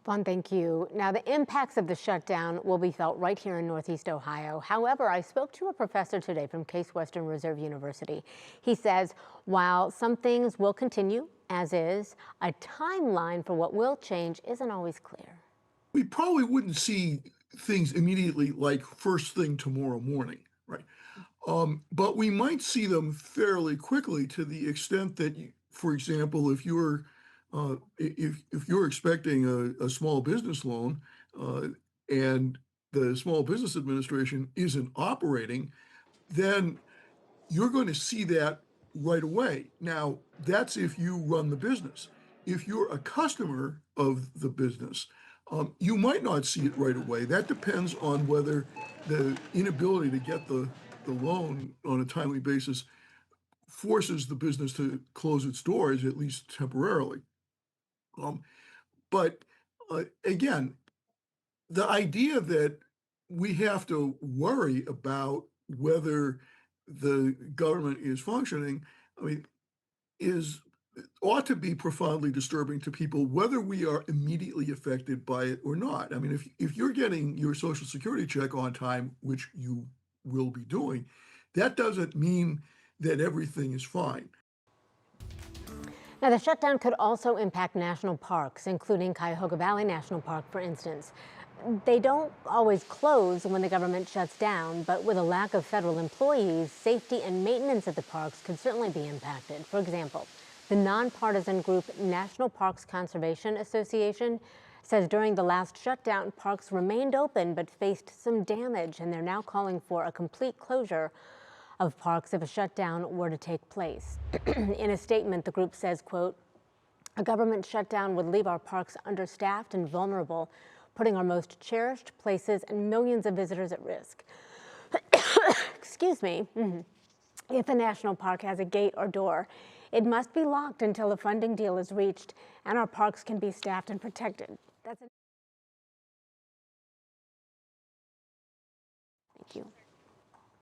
Vaughn, thank you. Now, the impacts of the shutdown will be felt right here in Northeast Ohio. However, I spoke to a professor today from Case Western Reserve University. He says while some things will continue as is, a timeline for what will change isn't always clear. We probably wouldn't see things immediately like first thing tomorrow morning, right? But we might see them fairly quickly to the extent that, for example, if you're expecting a small business loan uh, and the Small Business Administration isn't operating, then you're going to see that right away. Now, that's if you run the business. If you're a customer of the business, you might not see it right away. That depends on whether the inability to get the loan on a timely basis forces the business to close its doors, at least temporarily. Um, but again, the idea that we have to worry about whether the government is functioning, I mean, is ought to be profoundly disturbing to people, whether we are immediately affected by it or not. I mean, if you're getting your Social Security check on time, which you will be doing, that doesn't mean that everything is fine. Now, the shutdown could also impact national parks, including Cuyahoga Valley National Park, for instance. They don't always close when the government shuts down, but with a lack of federal employees, safety and maintenance at the parks could certainly be impacted. For example, the nonpartisan group National Parks Conservation Association says during the last shutdown, parks remained open but faced some damage, and they're now calling for a complete closure of parks if a shutdown were to take place. In a statement, the group says, quote, "A government shutdown would leave our parks understaffed and vulnerable, putting our most cherished places and millions of visitors at risk." Excuse me. If a national park has a gate or door, it must be locked until a funding deal is reached and our parks can be staffed and protected. That's